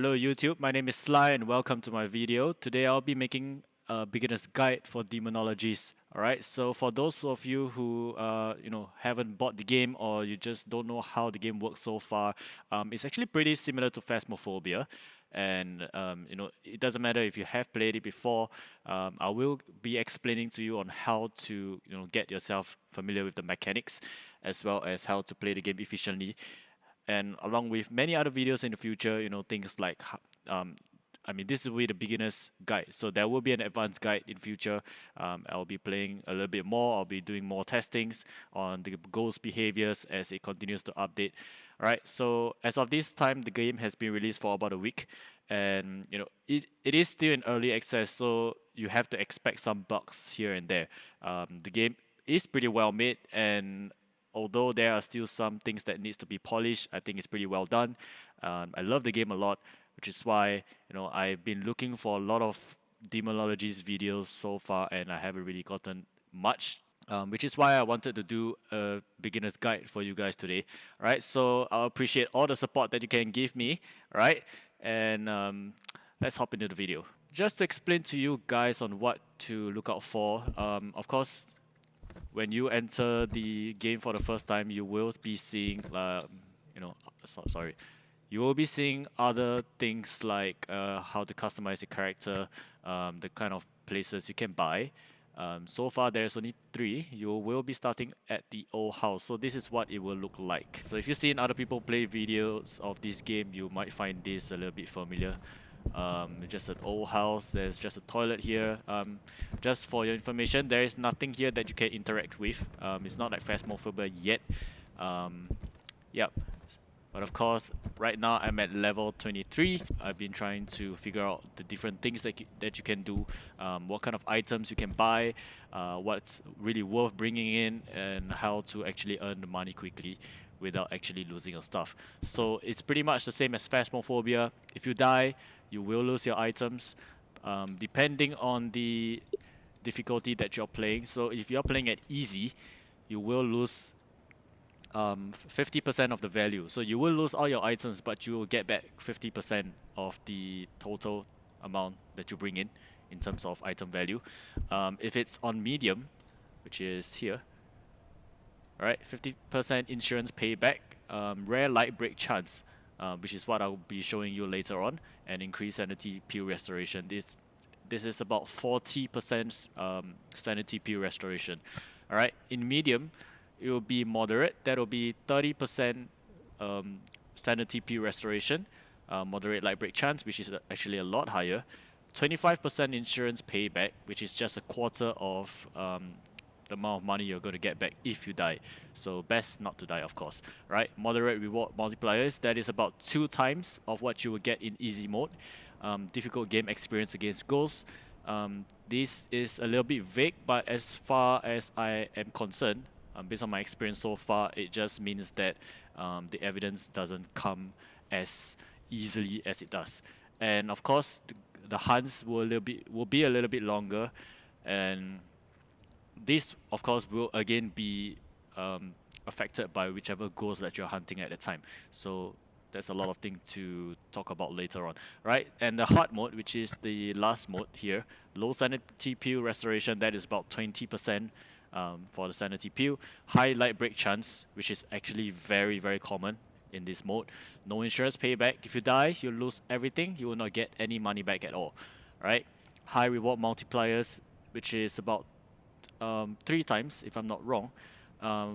Hello YouTube, my name is Sly and welcome to my video. Today I'll be making a beginner's guide for Demonologist. Alright, so for those of you who haven't bought the game or you just don't know how the game works so far, it's actually pretty similar to Phasmophobia. And it doesn't matter if you have played it before. I will be explaining to you on how to get yourself familiar with the mechanics as well as how to play the game efficiently, and along with many other videos in the future, things like this will be the beginner's guide, so there will be an advanced guide in future. I'll be playing a little bit more. I'll be doing more testings on the ghost behaviors as it continues to update. Alright, so as of this time, the game has been released for about a week, and it is still in early access, so you have to expect some bugs here and there. The game is pretty well made, and although there are still some things that needs to be polished, I think it's pretty well done. I love the game a lot, which is why I've been looking for a lot of Demonologist videos so far, and I haven't really gotten much. Which is why I wanted to do a beginner's guide for you guys today. Right, so I appreciate all the support that you can give me. Right, and let's hop into the video. Just to explain to you guys on what to look out for. Of course, when you enter the game for the first time, you will be seeing, you will be seeing other things like how to customize your character, the kind of places you can buy. So far, there's only 3. You will be starting at the old house, so this is what it will look like. So if you've seen other people play videos of this game, you might find this a little bit familiar. Just an old house. There's just a toilet here. Just for your information, there is nothing here that you can interact with. It's not like Phasmophobia yet. Yep. But of course, right now I'm at level 23. I've been trying to figure out the different things that you can do, what kind of items you can buy, what's really worth bringing in, and how to actually earn the money quickly without actually losing your stuff. So it's pretty much the same as Phasmophobia. If you die, you will lose your items, depending on the difficulty that you're playing. So if you're playing at easy, you will lose 50% of the value. So you will lose all your items, but you will get back 50% of the total amount that you bring in terms of item value. If it's on medium, which is here, alright, 50% insurance payback, rare light break chance, which is what I'll be showing you later on, and increased sanity pill restoration. This is about 40% sanity pill restoration. Alright, in medium, it will be moderate. That will be 30% sanity pill restoration, moderate light break chance, which is actually a lot higher, 25% insurance payback, which is just a quarter of the amount of money you're going to get back if you die. So best not to die, of course. Right? Moderate reward multipliers, that is about 2 times of what you will get in easy mode. Difficult game experience against ghosts. This is a little bit vague, but as far as I am concerned, based on my experience so far, it just means that the evidence doesn't come as easily as it does. And of course, the hunts will be a little bit longer, and this, of course, will again be affected by whichever ghost that you're hunting at the time. So there's a lot of things to talk about later on, right? And the hard mode, which is the last mode here, low sanity pill restoration, that is about 20% for the sanity pill. High light break chance, which is actually very, very common in this mode. No insurance payback. If you die, you lose everything. You will not get any money back at all, right? High reward multipliers, which is about 3 times, if I'm not wrong.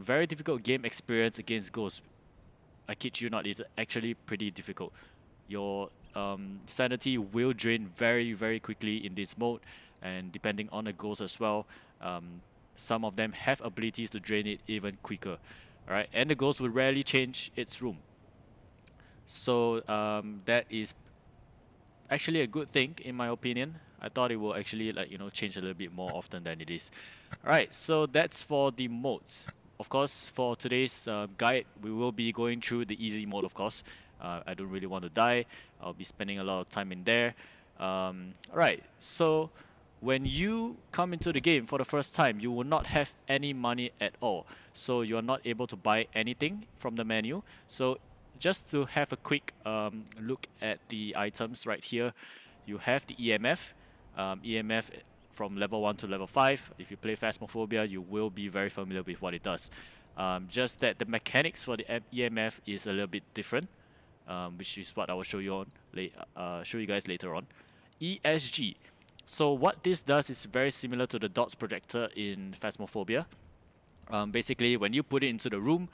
Very difficult game experience against ghosts. I kid you not, it's actually pretty difficult. Your sanity will drain very, very quickly in this mode, and depending on the ghost as well, some of them have abilities to drain it even quicker. Alright, and the ghost will rarely change its room. So that is actually a good thing in my opinion. I thought it will actually change a little bit more often than it is. Alright, so that's for the modes. Of course, for today's guide, we will be going through the easy mode, of course. I don't really want to die. I'll be spending a lot of time in there. Alright, so when you come into the game for the first time, you will not have any money at all. So you're not able to buy anything from the menu. So just to have a quick look at the items right here, you have the EMF. EMF from level 1 to level 5. If you play Phasmophobia, you will be very familiar with what it does. Just that the mechanics for the EMF is a little bit different, which is what I will show you show you guys later on. ESG. So what this does is very similar to the dots projector in Phasmophobia. Basically, when you put it into the room,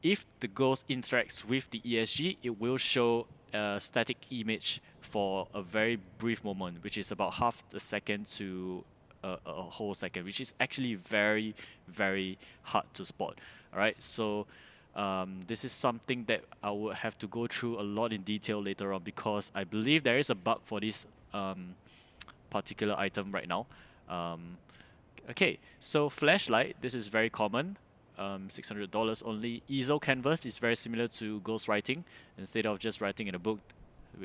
if the ghost interacts with the ESG, it will show a static image for a very brief moment, which is about half a second to a whole second, which is actually very, very hard to spot. Alright, so this is something that I will have to go through a lot in detail later on, because I believe there is a bug for this particular item right now. Okay, so flashlight, this is very common. $600 only. Easel canvas is very similar to ghost writing. Instead of just writing in a book,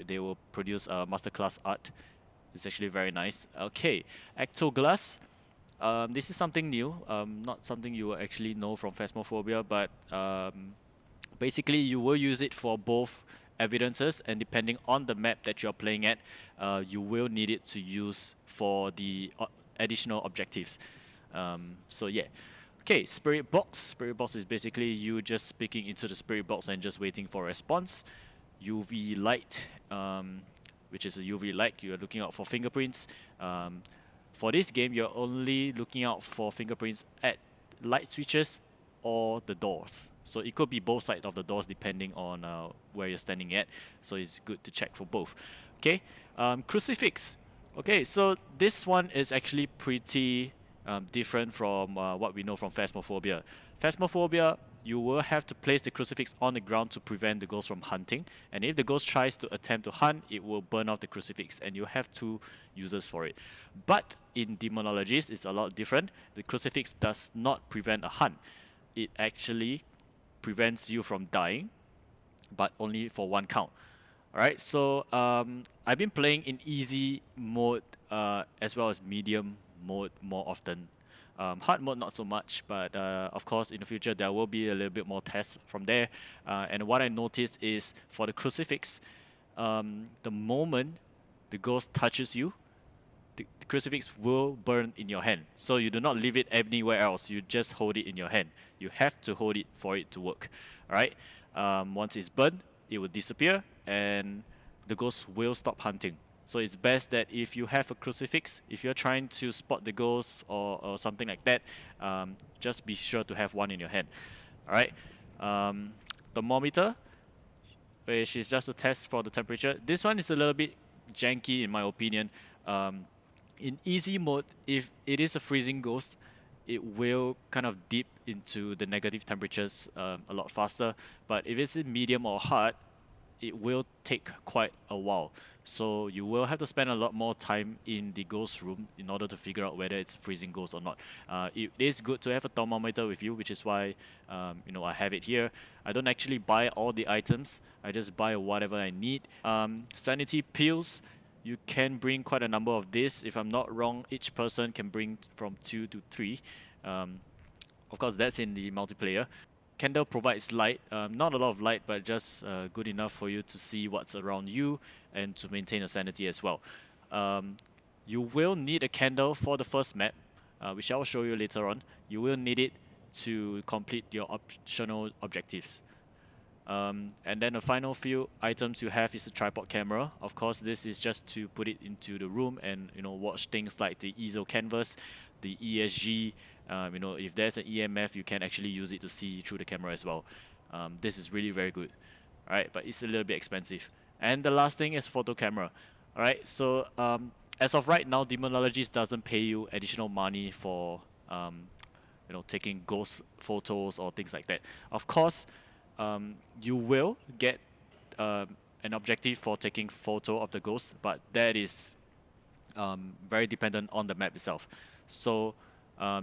they will produce masterclass art. It's actually very nice. Okay, ectoglass. This is something new. Not something you will actually know from Phasmophobia, but basically you will use it for both evidences, and depending on the map that you're playing at, you will need it to use for the additional objectives. So yeah. Okay, spirit box. Spirit box is basically you just speaking into the spirit box and just waiting for a response. UV light, which is a UV light. You are looking out for fingerprints. For this game, you're only looking out for fingerprints at light switches or the doors. So it could be both sides of the doors depending on where you're standing at. So it's good to check for both. Okay, crucifix. Okay, so this one is actually pretty different from what we know from Phasmophobia. Phasmophobia, you will have to place the crucifix on the ground to prevent the ghost from hunting. And if the ghost tries to attempt to hunt, it will burn off the crucifix, and you have 2 users for it. But in Demonologist, it's a lot different. The crucifix does not prevent a hunt. It actually prevents you from dying, but only for 1 count. Alright, so I've been playing in easy mode as well as medium mode more often. Hard mode not so much, but of course in the future there will be a little bit more tests from there. And what I noticed is for the crucifix, the moment the ghost touches you, the crucifix will burn in your hand. So you do not leave it anywhere else, you just hold it in your hand. You have to hold it for it to work. Alright, once it's burned, it will disappear and the ghost will stop hunting. So it's best that if you have a crucifix, if you're trying to spot the ghost or something like that, just be sure to have one in your hand. Alright, thermometer, which is just a test for the temperature. This one is a little bit janky in my opinion. In easy mode, if it is a freezing ghost, it will kind of dip into the negative temperatures a lot faster. But if it's in medium or hard, it will take quite a while. So you will have to spend a lot more time in the ghost room in order to figure out whether it's a freezing ghost or not. It is good to have a thermometer with you, which is why you know, I have it here. I don't actually buy all the items. I just buy whatever I need. Sanity pills. You can bring quite a number of this. If I'm not wrong, each person can bring from 2 to 3. Of course, that's in the multiplayer. Candle provides light, not a lot of light, but just good enough for you to see what's around you and to maintain a sanity as well. You will need a candle for the first map, which I will show you later on. You will need it to complete your optional objectives. And then the final few items you have is a tripod camera. Of course, this is just to put it into the room and, you know, watch things like the easel canvas, the ESG. You know, if there's an EMF, you can actually use it to see through the camera as well. This is really very good. Alright, but it's a little bit expensive. And the last thing is photo camera. Alright, so as of right now, Demonologist doesn't pay you additional money for you know, taking ghost photos or things like that. Of course, you will get an objective for taking photo of the ghost, but that is very dependent on the map itself. So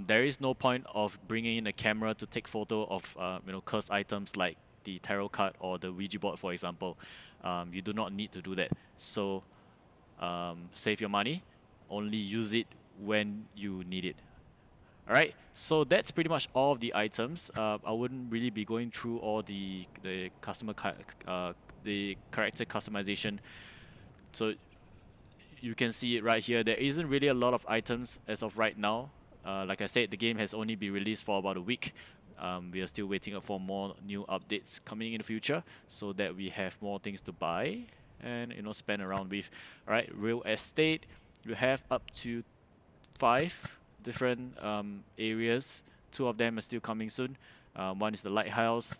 there is no point of bringing in a camera to take photo of you know, cursed items like the tarot card or the Ouija board, for example. You do not need to do that. So save your money. Only use it when you need it. Alright, so that's pretty much all of the items. I wouldn't really be going through all the the character customization. So you can see it right here. There isn't really a lot of items as of right now. Like I said, the game has only been released for about a week. We are still waiting for more new updates coming in the future, so that we have more things to buy and spend around with. All right, real estate. You have up to 5 different areas. 2 of them are still coming soon. One is the lighthouse,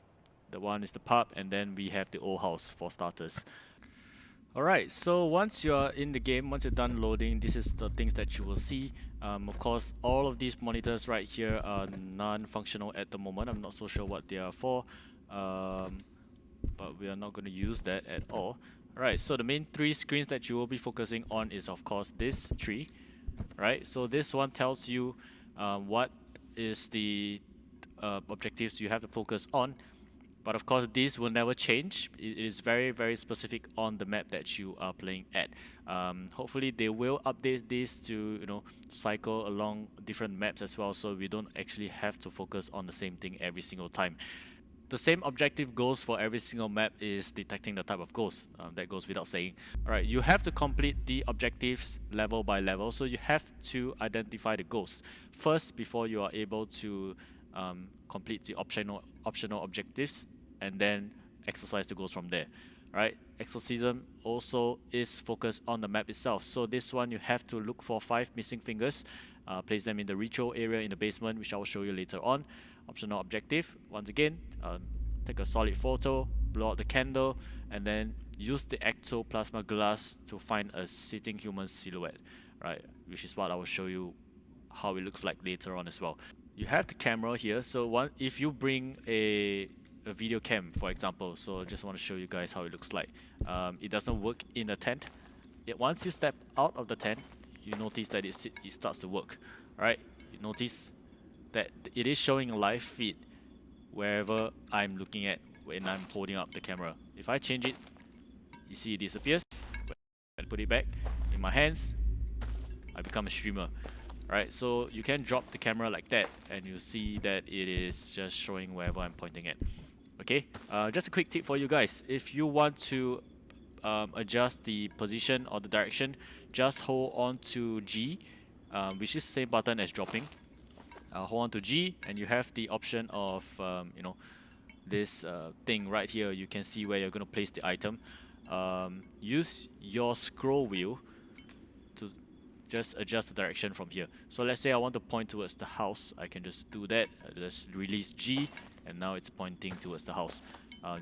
the one is the pub, and then we have the old house for starters. Alright, so once you're in the game, once you're done loading, this is the things that you will see. Of course, all of these monitors right here are non-functional at the moment. I'm not so sure what they are for, but we are not going to use that at all. Alright, so the main 3 screens that you will be focusing on is, of course, this 3. Right, so this one tells you what is the objectives you have to focus on. But of course, this will never change. It is very, very specific on the map that you are playing at. Hopefully, they will update this to cycle along different maps as well, so we don't actually have to focus on the same thing every single time. The same objective goes for every single map is detecting the type of ghost. That goes without saying. Alright, you have to complete the objectives level by level, so you have to identify the ghost first before you are able to complete the optional objectives and then exercise the ghost from there. Right, Exorcism also is focused on the map itself. So this one you have to look for 5 missing fingers, place them in the ritual area in the basement, which I will show you later on. Optional objective, once again, take a solid photo, blow out the candle, and then use the ectoplasma glass to find a sitting human silhouette, right? Which is what I will show you how it looks like later on as well. You have the camera here, so if you bring a video cam, for example, so I just want to show you guys how it looks like. It doesn't work in a tent. Once you step out of the tent, you notice that it starts to work, right? You notice that it is showing a live feed wherever I'm looking at when I'm holding up the camera. If I change it, you see it disappears. When I put it back in my hands, I become a streamer. Right, so you can drop the camera like that and you see that it is just showing wherever I'm pointing at. Okay, just a quick tip for you guys. If you want to adjust the position or the direction, just hold on to G, which is the same button as dropping. Hold on to G and you have the option of this thing right here. You can see where you're going to place the item. Use your scroll wheel to just adjust the direction from here. So let's say I want to point towards the house. I can just do that. Just release G and now it's pointing towards the house.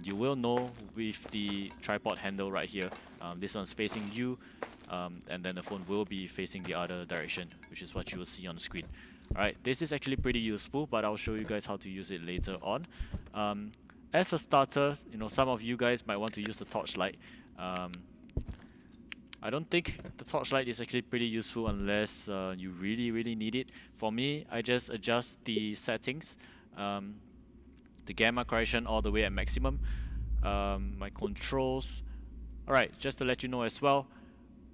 You will know with the tripod handle right here, this one's facing you, and then the phone will be facing the other direction, which is what you will see on the screen. Alright, this is actually pretty useful, but I'll show you guys how to use it later on. As a starter, some of you guys might want to use the torchlight. I don't think the torchlight is actually pretty useful unless you really, really need it. For me, I just adjust the settings, the gamma correction all the way at maximum, my controls. Alright, just to let you know as well,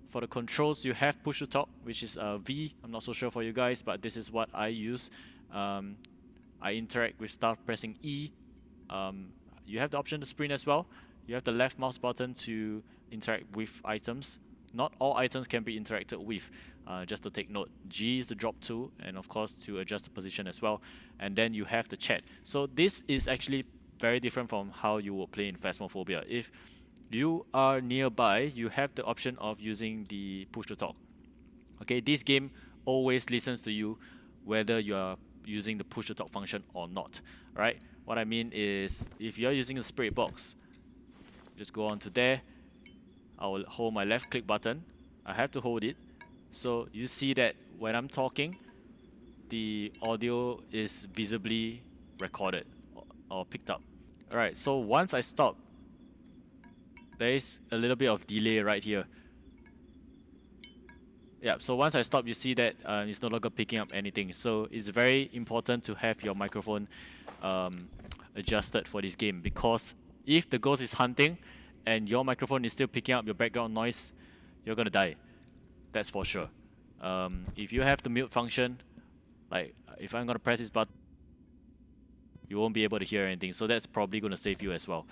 for the controls, you have push to talk, which is V. I'm not so sure for you guys, but this is what I use. I interact with stuff pressing E. You have the option to sprint as well. You have the left mouse button to interact with items. Not all items can be interacted with. Just to take note, G is the drop tool, and of course to adjust the position as well. And then you have the chat. So this is actually very different from how you would play in Phasmophobia. If you are nearby, you have the option of using the push to talk. Okay, this game always listens to you whether you are using the push to talk function or not. Right? What I mean is, if you're using a spirit box, just go on to there. I will hold my left click button. I have to hold it. So you see that when I'm talking, the audio is visibly recorded or picked up. Alright, so once I stop, there is a little bit of delay right here. Yeah, so once I stop, you see that it's no longer picking up anything. So it's very important to have your microphone adjusted for this game, because if the ghost is hunting and your microphone is still picking up your background noise, you're gonna die. That's for sure. If you have the mute function, Like if I'm gonna press this button, you won't be able to hear anything. So that's probably gonna save you as well.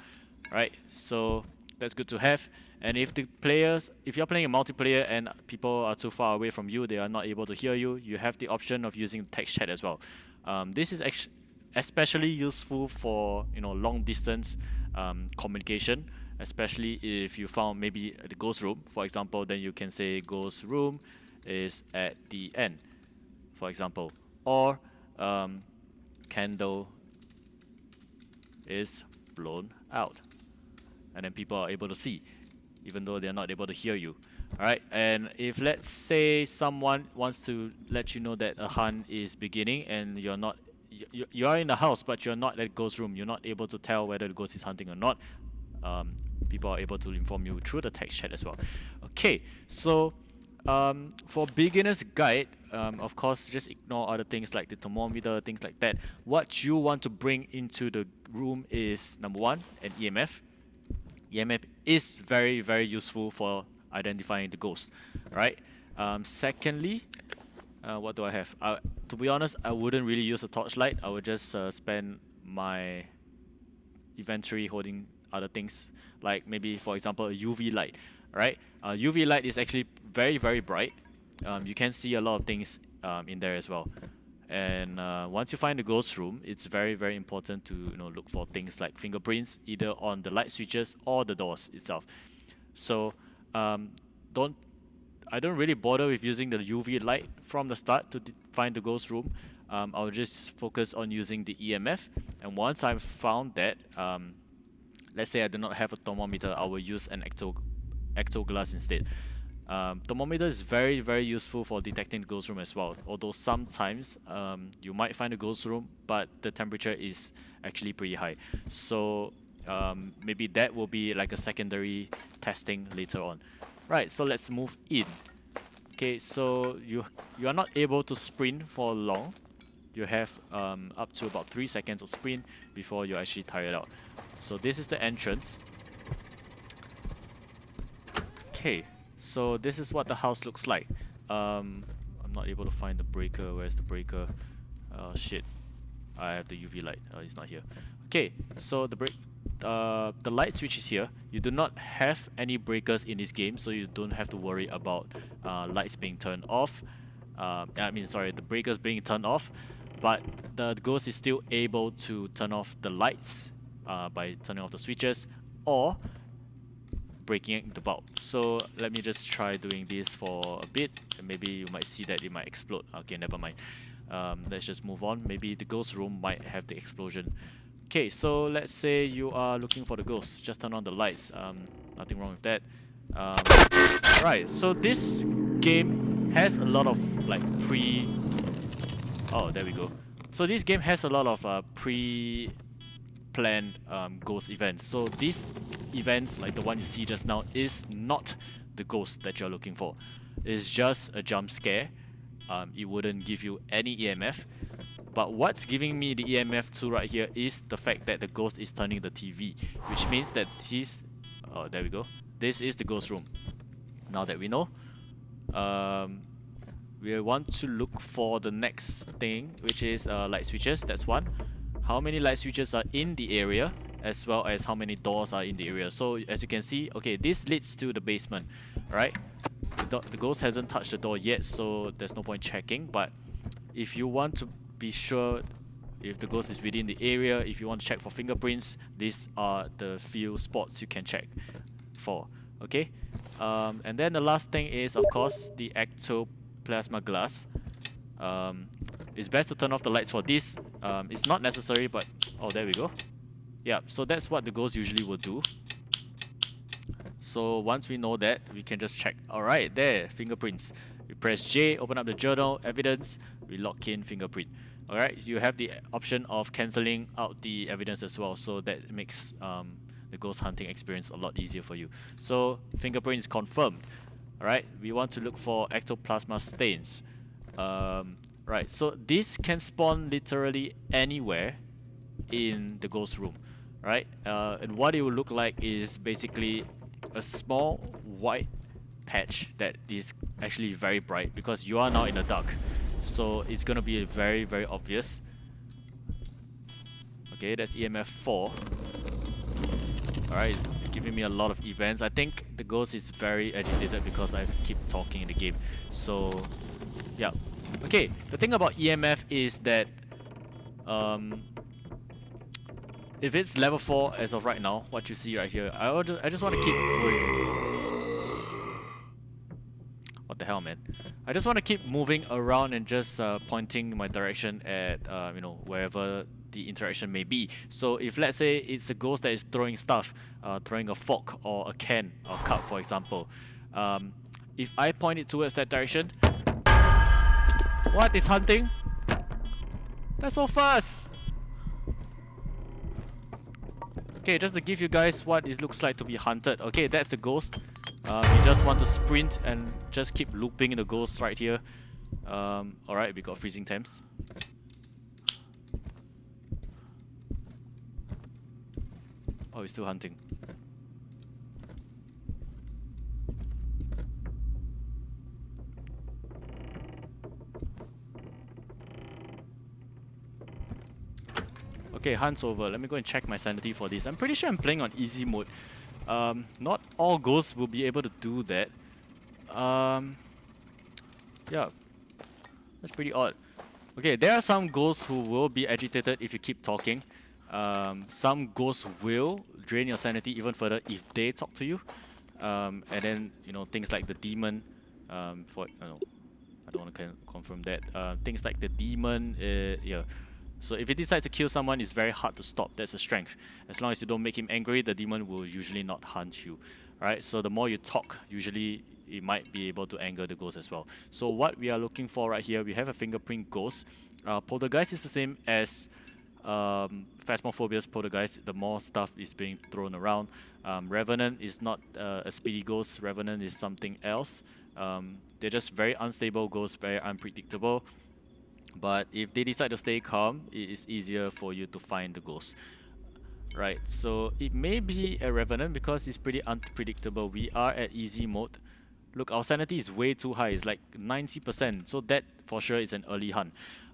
Right? So that's good to have. And if you're playing a multiplayer and people are too far away from you, they are not able to hear you, you have the option of using text chat as well. This is especially useful for long distance communication, especially if you found maybe the ghost room, for example. Then you can say ghost room is at the end, for example, or candle is blown out, and then people are able to see, even though they're not able to hear you. Alright, and if let's say someone wants to let you know that a hunt is beginning and you're not, you are in the house but you're not at ghost room, you're not able to tell whether the ghost is hunting or not, people are able to inform you through the text chat as well. Okay, so for beginner's guide, of course, just ignore other things like the thermometer, things like that. What you want to bring into the room is, number one, an EMF. EMF is very, very useful for identifying the ghost, right? Secondly, what do I have? To be honest, I wouldn't really use a torchlight. I would just spend my inventory holding other things, like maybe, for example, a UV light, right? UV light is actually very, very bright. You can see a lot of things in there as well. And once you find the ghost room, it's very, very important to look for things like fingerprints, either on the light switches or the doors itself. So I don't really bother with using the UV light from the start to find the ghost room. I'll just focus on using the EMF. And once I've found that, let's say I do not have a thermometer, I will use an ecto glass instead. Thermometer is very, very useful for detecting the ghost room as well. Although sometimes you might find a ghost room, but the temperature is actually pretty high. So maybe that will be like a secondary testing later on. Right, so let's move in. Okay, so you are not able to sprint for long. You have up to about 3 seconds of sprint before you're actually tired out. So this is the entrance. Okay. So this is what the house looks like. I'm not able to find the breaker. Where's the breaker? Oh shit! I have the UV light. Oh, it's not here. Okay, so the light switch is here. You do not have any breakers in this game, so you don't have to worry about lights being turned off. The breakers being turned off, but the ghost is still able to turn off the lights by turning off the switches or breaking the bulb. So let me just try doing this for a bit, and maybe you might see that it might explode. Okay, never mind. Let's just move on. Maybe the ghost room might have the explosion. Okay, so let's say you are looking for the ghost. Just turn on the lights. Nothing wrong with that. Right, so this game has a lot of like oh, there we go. So this game has a lot of planned ghost events. So these events, like the one you see just now, is not the ghost that you're looking for. It's just a jump scare. It wouldn't give you any EMF. But what's giving me the EMF too right here is the fact that the ghost is turning the TV, which means that oh, there we go. This is the ghost room. Now that we know, we want to look for the next thing, which is light switches. That's one. How many light switches are in the area, as well as how many doors are in the area. So as you can see, okay, this leads to the basement, right? The ghost hasn't touched the door yet, so there's no point checking. But if you want to be sure if the ghost is within the area, if you want to check for fingerprints, these are the few spots you can check for. Okay, and then the last thing is, of course, the ectoplasma glass. It's best to turn off the lights for this. It's not necessary, but oh, there we go. Yeah, so that's what the ghost usually will do. So once we know that, we can just check. Alright, there, fingerprints. We press J, open up the journal, evidence, we lock in fingerprint. Alright, you have the option of cancelling out the evidence as well, so that makes the ghost hunting experience a lot easier for you. So fingerprint is confirmed. Alright, we want to look for ectoplasma stains. Right, so this can spawn literally anywhere in the ghost room, right? And what it will look like is basically a small white patch that is actually very bright because you are now in the dark. so it's gonna be very, very obvious. Okay, that's EMF 4. Alright, it's giving me a lot of events. I think the ghost is very agitated because I keep talking in the game. So, yeah. Okay, the thing about EMF is that if it's level 4 as of right now, what you see right here, I just want to keep going. What the hell, man? I just want to keep moving around and just pointing my direction at you know, wherever the interaction may be. So if let's say it's a ghost that is throwing stuff, throwing a fork or a can or cup, for example, if I point it towards that direction, what is hunting? That's so fast. Okay, just to give you guys what it looks like to be hunted. Okay, that's the ghost. You just want to sprint and just keep looping the ghost right here. Alright, we got freezing temps. Oh, he's still hunting. Okay, hunt's over. Let me go and check my sanity for this. I'm pretty sure I'm playing on easy mode. Not all ghosts will be able to do that. Yeah, that's pretty odd. Okay, there are some ghosts who will be agitated if you keep talking. Some ghosts will drain your sanity even further if they talk to you. And then, you know, things like the demon, I don't want to confirm that. Things like the demon, yeah. So if it decides to kill someone, it's very hard to stop. That's a strength. As long as you don't make him angry, the demon will usually not hunt you. Right? So the more you talk, usually it might be able to anger the ghost as well. So what we are looking for right here, we have a fingerprint ghost. Poltergeist is the same as Phasmophobia's Poltergeist. The more stuff is being thrown around. Revenant is not a speedy ghost. Revenant is something else. They're just very unstable ghosts, very unpredictable. But if they decide to stay calm, it is easier for you to find the ghost. Right, so it may be a Revenant because it's pretty unpredictable. We are at easy mode. Look, our sanity is way too high. It's like 90%. So that for sure is an early hunt.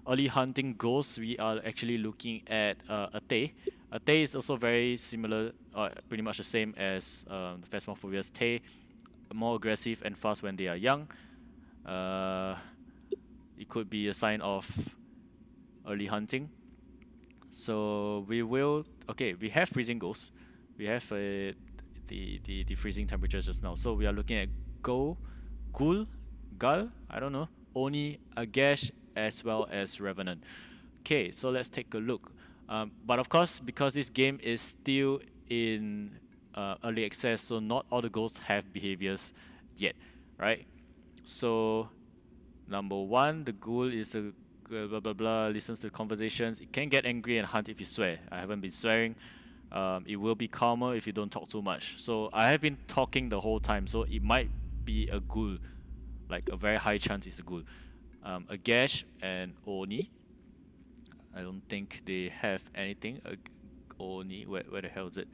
Early hunting ghosts, we are actually looking at a Tay. A Tay is also very similar, pretty much the same as the Phasmophobia's Tay. More aggressive and fast when they are young. It could be a sign of early hunting. So we will... Okay, we have freezing ghosts. We have the freezing temperature just now. So we are looking at Ghoul, Gal, I don't know, Oni, Agash, as well as Revenant. Okay, so let's take a look. But of course, because this game is still in early access, so not all the ghosts have behaviors yet, right? So number one, the ghoul is a blah blah blah, listens to conversations. It can get angry and hunt if you swear. I haven't been swearing. It will be calmer if you don't talk too much. So I have been talking the whole time, so it might be a ghoul. Like a very high chance it's a ghoul. Agash and Oni. I don't think they have anything. Oni, where the hell is it?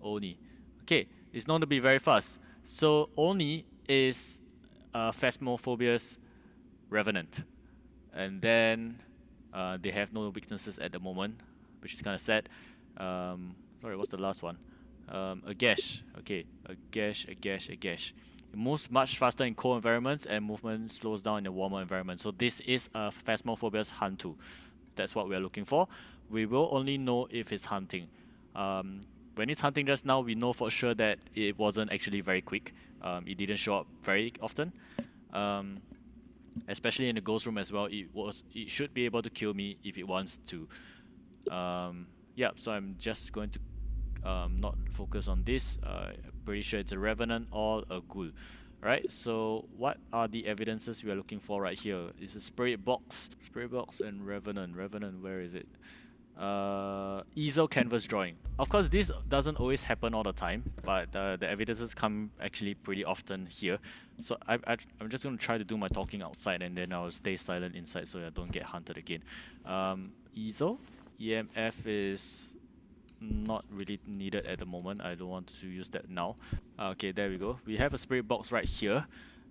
Oni. Okay, it's known to be very fast. So Oni is Phasmophobia's Revenant. And then they have no weaknesses at the moment, which is kind of sad. Sorry, what's the last one? Agash. Okay, Agash. It moves much faster in cold environments and movement slows down in a warmer environment. So this is a Phasmophobia's hunt tool. That's what we are looking for. We will only know if it's hunting. When it's hunting just now, we know for sure that it wasn't actually very quick. It didn't show up very often. Especially in the ghost room as well, it should be able to kill me if it wants to. Yeah, so I'm just going to not focus on this. Pretty sure it's a Revenant or a Ghoul. Right, so what are the evidences we are looking for right here? It's a Spirit Box. Spirit Box and Revenant. Revenant, where is it? Easel canvas drawing. Of course, this doesn't always happen all the time, but the evidences come actually pretty often here. So I'm just going to try to do my talking outside and then I'll stay silent inside so I don't get hunted again. Easel. EMF is not really needed at the moment. I don't want to use that now. Okay, there we go. We have a spirit box right here.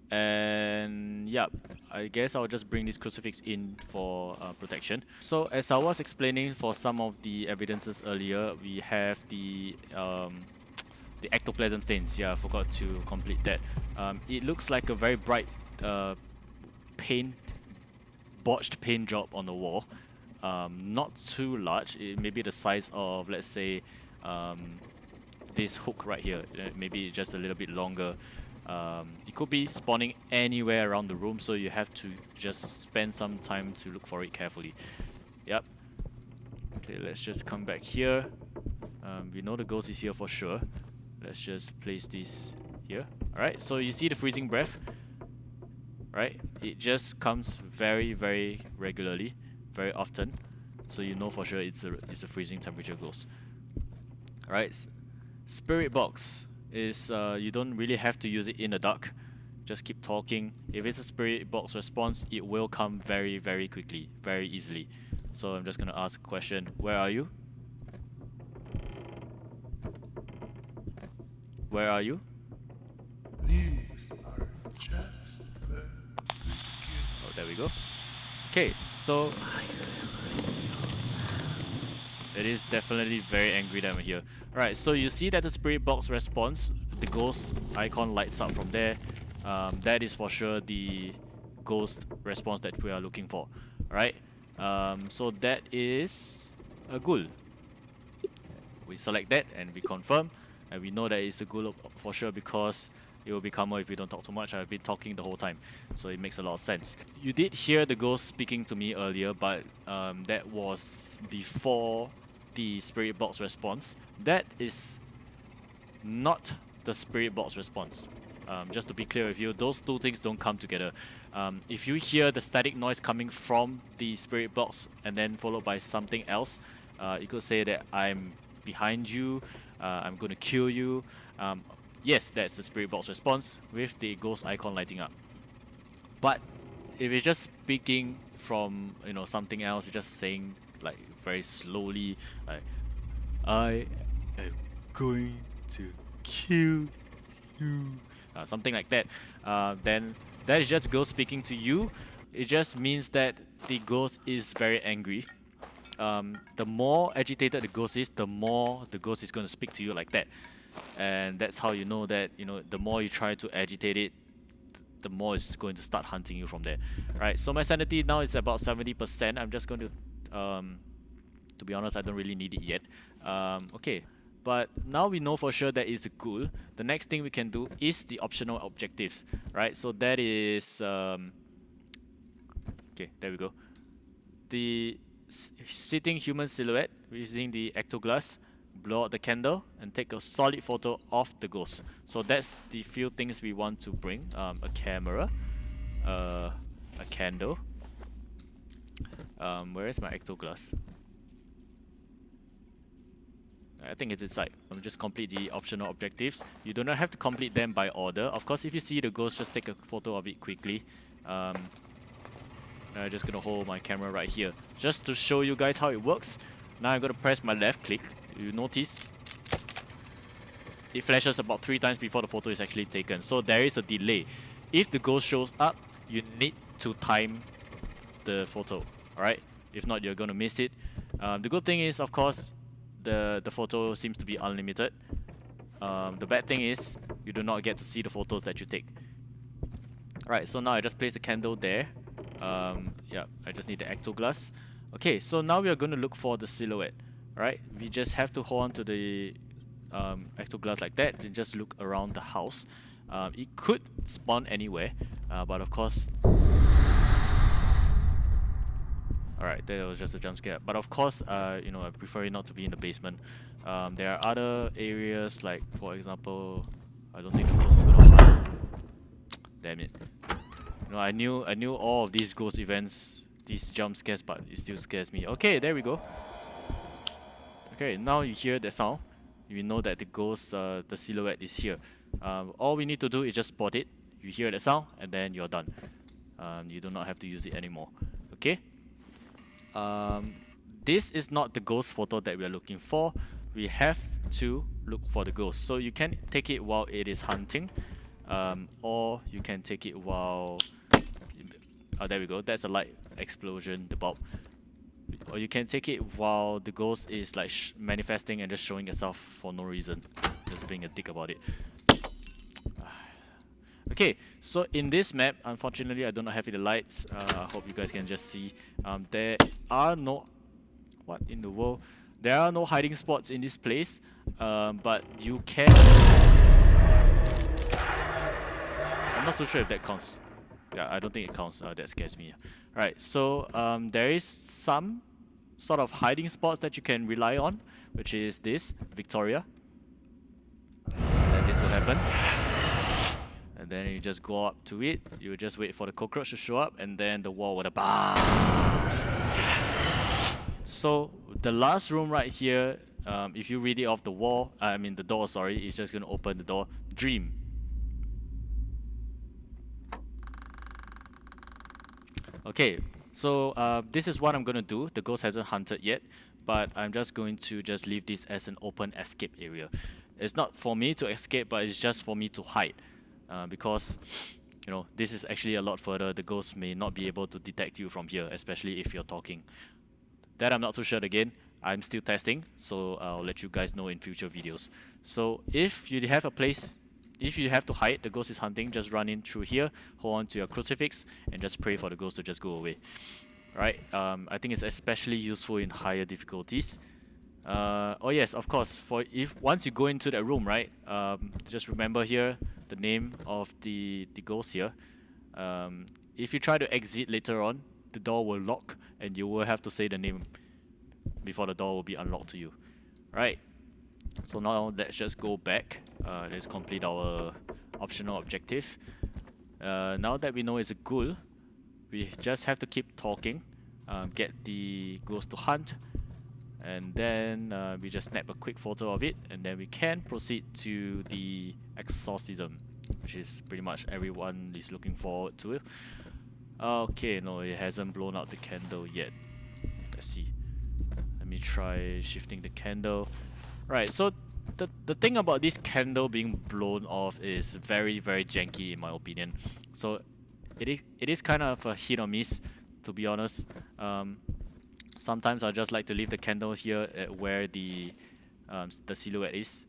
And yeah, I guess I'll just bring this crucifix in for protection. So as I was explaining for some of the evidences earlier, we have the ectoplasm stains. Yeah, I forgot to complete that. It looks like a very bright paint, botched paint job on the wall. Not too large. It may be the size of, let's say, this hook right here. Maybe just a little bit longer. It could be spawning anywhere around the room, so you have to just spend some time to look for it carefully. Yep. Okay, let's just come back here. We know the ghost is here for sure. Let's just place this here. Alright, so you see the freezing breath, right? It just comes very, very regularly, very often. So you know for sure it's a freezing temperature ghost. Alright, spirit box is you don't really have to use it in the dark. Just keep talking. If it's a spirit box response, it will come very, very quickly, very easily. So I'm just gonna ask a question. Where are you? Where are you? These are just the Oh, there we go. Okay, so it is definitely very angry that I'm here. Alright, so you see that the spirit box response, the ghost icon lights up from there. That is for sure the ghost response that we are looking for. Alright, so that is a ghoul. We select that and we confirm, and we know that it's a ghoul for sure because it will become more if we don't talk too much. I've been talking the whole time, so it makes a lot of sense. You did hear the ghost speaking to me earlier, but that was before the spirit box response. That is not the spirit box response. Just to be clear with you, those two things don't come together. If you hear the static noise coming from the spirit box and then followed by something else, you could say that I'm behind you, I'm going to kill you. Yes, that's the spirit box response with the ghost icon lighting up. But if it's just speaking from something else, it's just saying like very slowly, like I am going to kill you, something like that, then that is just ghost speaking to you. It just means that the ghost is very angry. The more agitated the ghost is, the more the ghost is going to speak to you like that. And that's how you know that the more you try to agitate it, the more it's going to start hunting you from there. Right, so my sanity now is about 70%. I'm just going to be honest, I don't really need it yet. Okay, but now we know for sure that it's a ghoul. The next thing we can do is the optional objectives, right? So that is okay, there we go. The sitting human silhouette using the ectoglass, blow out the candle and take a solid photo of the ghost. So that's the few things we want to bring. A camera, a candle. Where is my ectoglass? I think it's inside. I'll just complete the optional objectives. You do not have to complete them by order. Of course, if you see the ghost, just take a photo of it quickly. I'm just gonna hold my camera right here just to show you guys how it works. Now I'm gonna press my left click. You notice it flashes about 3 times before the photo is actually taken. So there is a delay. If the ghost shows up, you need to time the photo. Alright? If not, you're gonna miss it. The good thing is, of course, the photo seems to be unlimited. The bad thing is you do not get to see the photos that you take. Alright, so now I just place the candle there. Yeah, I just need the ectoglass. Okay, so now we are going to look for the silhouette. Alright, we just have to hold on to the ectoglass like that and just look around the house. It could spawn anywhere, but of course... Alright, that was just a jump scare. But of course, I prefer it not to be in the basement. There are other areas, like for example, I don't think the ghost is gonna... Damn it. I knew all of these ghost events, these jump scares, but it still scares me. Okay, there we go. Okay, now you hear the sound. You know that the ghost, the silhouette is here. All we need to do is just spot it. You hear the sound, and then you're done. You do not have to use it anymore. Okay? This is not the ghost photo that we are looking for. We have to look for the ghost. So you can take it while it is hunting. or you can take it while... Oh, there we go. That's a light explosion, the bulb. Or you can take it while the ghost is like manifesting and just showing itself for no reason. Just being a dick about it. Okay, so in this map, unfortunately, I do not have the lights. I hope you guys can just see. There are no... What in the world? There are no hiding spots in this place, but you can... I'm not so sure if that counts. Yeah, I don't think it counts. That scares me. Alright, so there is some sort of hiding spots that you can rely on, which is this, Victoria. And this will happen. And then you just go up to it, you just wait for the cockroach to show up, and then the wall would bang. So the last room right here, if you read it off the wall, the door, sorry, it's just gonna open the door. Dream. Okay, so this is what I'm gonna do. The ghost hasn't hunted yet, but I'm just going to just leave this as an open escape area. It's not for me to escape, but it's just for me to hide. Because, you know, this is actually a lot further. The ghost may not be able to detect you from here, especially if you're talking. That I'm not too sure again. I'm still testing, so I'll let you guys know in future videos. So if you have a place, if you have to hide, the ghost is hunting, just run in through here, hold on to your crucifix, and just pray for the ghost to just go away. Alright, I think it's especially useful in higher difficulties. Oh yes, of course, for once you go into that room, right, just remember here the name of the ghost here. If you try to exit later on, the door will lock and you will have to say the name before the door will be unlocked to you. Right, so now let's just go back. Let's complete our optional objective. Now that we know it's a ghoul, we just have to keep talking, get the ghost to hunt, and then we just snap a quick photo of it, and then we can proceed to the exorcism, which is pretty much everyone is looking forward to. Okay, no, it hasn't blown out the candle yet. Let's see. Let me try shifting the candle. Right, so the thing about this candle being blown off is very, very janky in my opinion. So it is kind of a hit or miss, to be honest. Sometimes I just like to leave the candle here at where the silhouette is.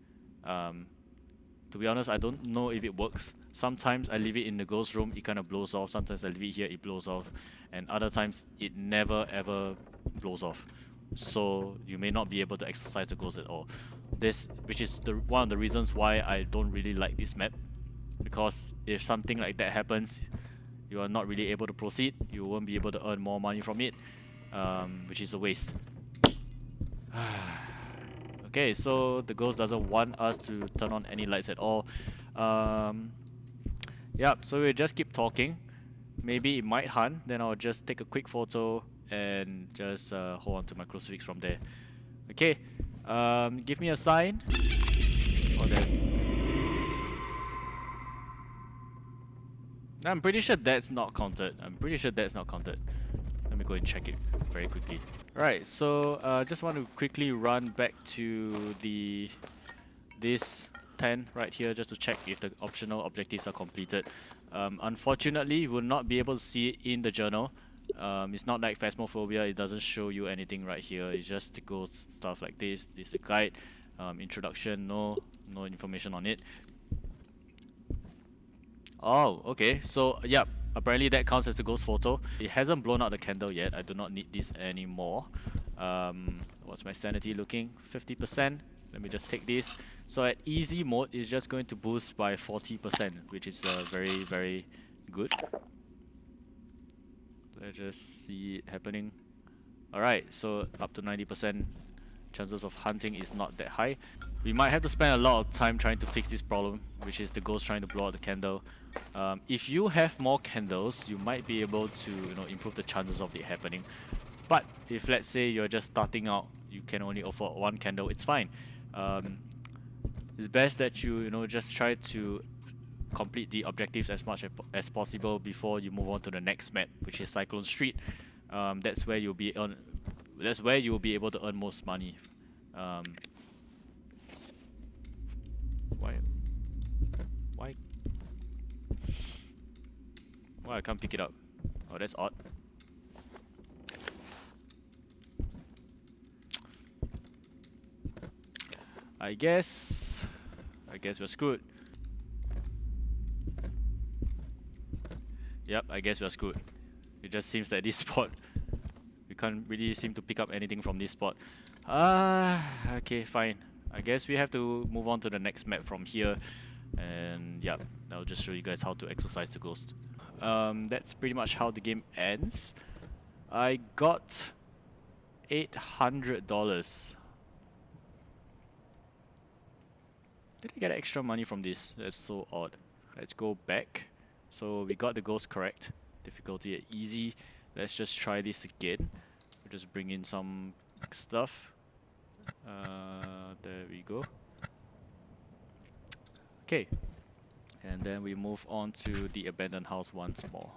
To be honest, I don't know if it works. Sometimes I leave it in the ghost room, it kind of blows off. Sometimes I leave it here, it blows off. And other times, it never ever blows off. So you may not be able to exorcise the ghost at all. Which is one of the reasons why I don't really like this map. Because if something like that happens, you are not really able to proceed. You won't be able to earn more money from it. Which is a waste. Okay, so the ghost doesn't want us to turn on any lights at all. Yep, so we'll just keep talking. Maybe it might hunt, then I'll just take a quick photo and just hold on to my crucifix from there. Okay, give me a sign. Oh, there. I'm pretty sure that's not counted. Let me go and check it very quickly. Right, so just want to quickly run back to this tent right here just to check if the optional objectives are completed. Unfortunately, you will not be able to see it in the journal. It's not like Phasmophobia, it doesn't show you anything right here. It just goes stuff like this. This is a guide, introduction, no information on it. Oh, okay, so yeah, apparently that counts as a ghost photo. It hasn't blown out the candle yet. I do not need this anymore. What's my sanity looking? 50%. Let me just take this. So at easy mode, it's just going to boost by 40%, which is very, very good. Let's just see it happening. Alright, so up to 90%. Chances of hunting is not that high. We might have to spend a lot of time trying to fix this problem, which is the ghost trying to blow out the candle. If you have more candles, you might be able to, improve the chances of it happening. But if let's say you're just starting out, you can only afford one candle, it's fine. It's best that you just try to complete the objectives as much as possible before you move on to the next map, which is Cyclone Street. That's where you'll be able to earn most money. Why? Why I can't pick it up? Oh, that's odd. I guess we're screwed. Yep, I guess we're screwed. It just seems that this spot, we can't really seem to pick up anything from this spot. Okay, fine. I guess we have to move on to the next map from here. And yep, I'll just show you guys how to exorcise the ghost. That's pretty much how the game ends. I got $800. Did I get extra money from this? That's so odd. Let's go back. So we got the ghost correct. Difficulty at easy. Let's just try this again. We'll just bring in some stuff. There we go. Okay. And then we move on to the abandoned house once more.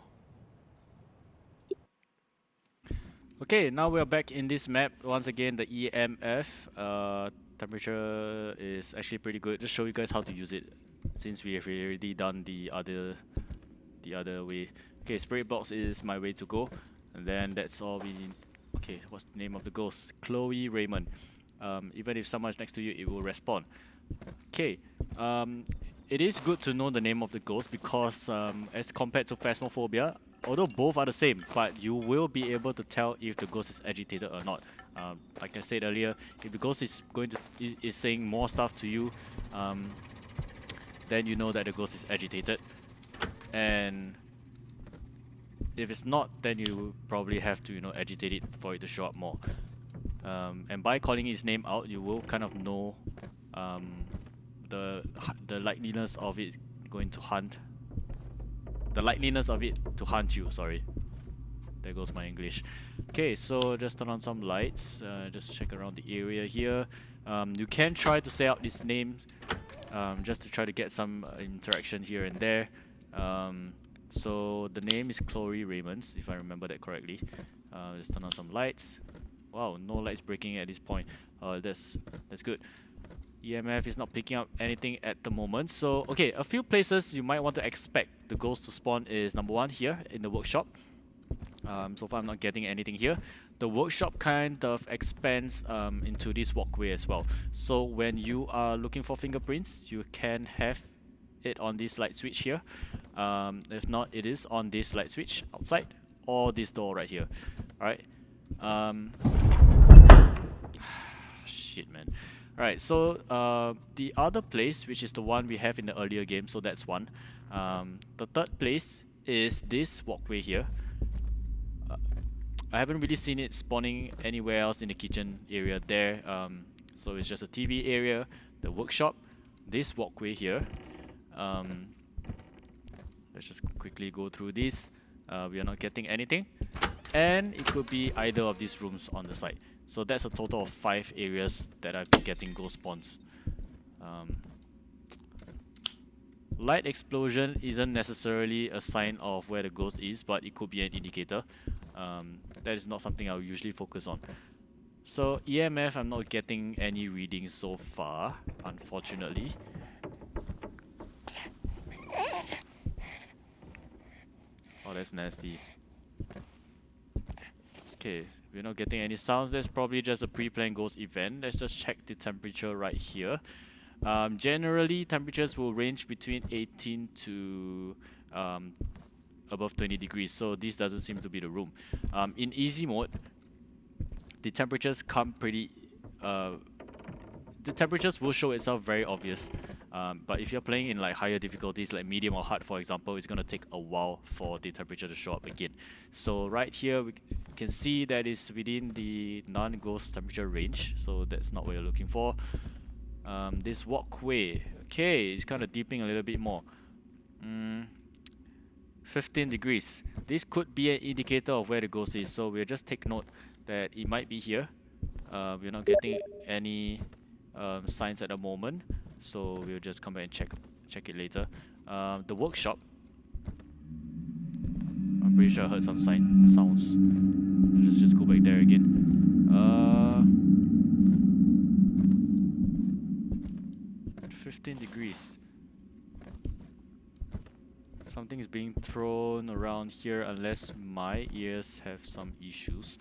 Okay, now we're back in this map. Once again, the EMF temperature is actually pretty good. Just show you guys how to use it, since we have already done the other way. Okay, spirit box is my way to go, and then that's all we need. Okay, what's the name of the ghost? Chloe Raymond. Even if someone's next to you, it will respawn. Okay, it is good to know the name of the ghost because as compared to Phasmophobia, although both are the same, but you will be able to tell if the ghost is agitated or not. Like I said earlier, if the ghost is is saying more stuff to you, then you know that the ghost is agitated. And if it's not, then you probably have to, you know, agitate it for it to show up more. And by calling his name out, you will kind of know the likeliness of it going to hunt. The likeliness of it to hunt you. Sorry, there goes my English. Okay, so just turn on some lights. Just check around the area here. You can try to say out its name, just to try to get some interaction here and there. So the name is Chloe Raymonds, if I remember that correctly. Just turn on some lights. Wow, no lights breaking at this point. That's good. EMF is not picking up anything at the moment. So, okay, a few places you might want to expect the ghost to spawn is number one here in the workshop. So far I'm not getting anything here. The workshop kind of expands into this walkway as well. So when you are looking for fingerprints, you can have it on this light switch here. If not, it is on this light switch outside or this door right here. Alright. Shit, man. Alright, so the other place, which is the one we have in the earlier game, so that's one. The third place is this walkway here. I haven't really seen it spawning anywhere else in the kitchen area there. So it's just a TV area, the workshop, this walkway here. Let's just quickly go through this. We are not getting anything. And it could be either of these rooms on the side. So that's a total of 5 areas that I've been getting ghost spawns. Light explosion isn't necessarily a sign of where the ghost is, but it could be an indicator. That is not something I'll usually focus on. So EMF, I'm not getting any readings so far, unfortunately. Oh, that's nasty. Okay, we're not getting any sounds. That's probably just a pre-planned ghost event. Let's just check the temperature right here. Generally, temperatures will range between 18 to above 20 degrees. So this doesn't seem to be the room. In easy mode, the temperatures come pretty... the temperatures will show itself very obvious. But if you're playing in like higher difficulties, like medium or hard, for example, it's going to take a while for the temperature to show up again. So right here, we can see that it's within the non-ghost temperature range. So that's not what you're looking for. This walkway, okay, it's kind of deepening a little bit more. 15 degrees. This could be an indicator of where the ghost is. So we'll just take note that it might be here. We're not getting any signs at the moment, so we'll just come back and check it later. The workshop, I'm pretty sure I heard some sounds. Let's just go back there again. 15 degrees. Something is being thrown around here unless my ears have some issues.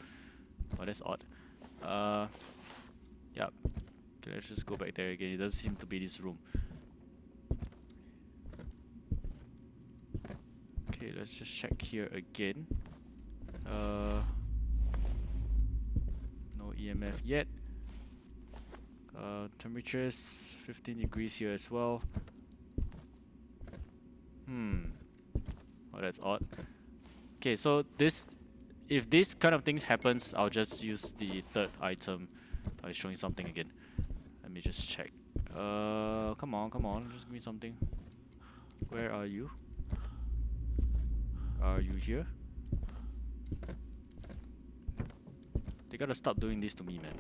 Oh, that's odd. Yeah. Okay, let's just go back there again. It doesn't seem to be this room. Okay, let's just check here again. No EMF yet. Temperatures 15 degrees here as well. Oh, that's odd. Okay, so if this kind of things happens, I'll just use the third item. It's showing something again. Let me just check. Come on, just give me something. Where are you? Are you here? They gotta stop doing this to me, man.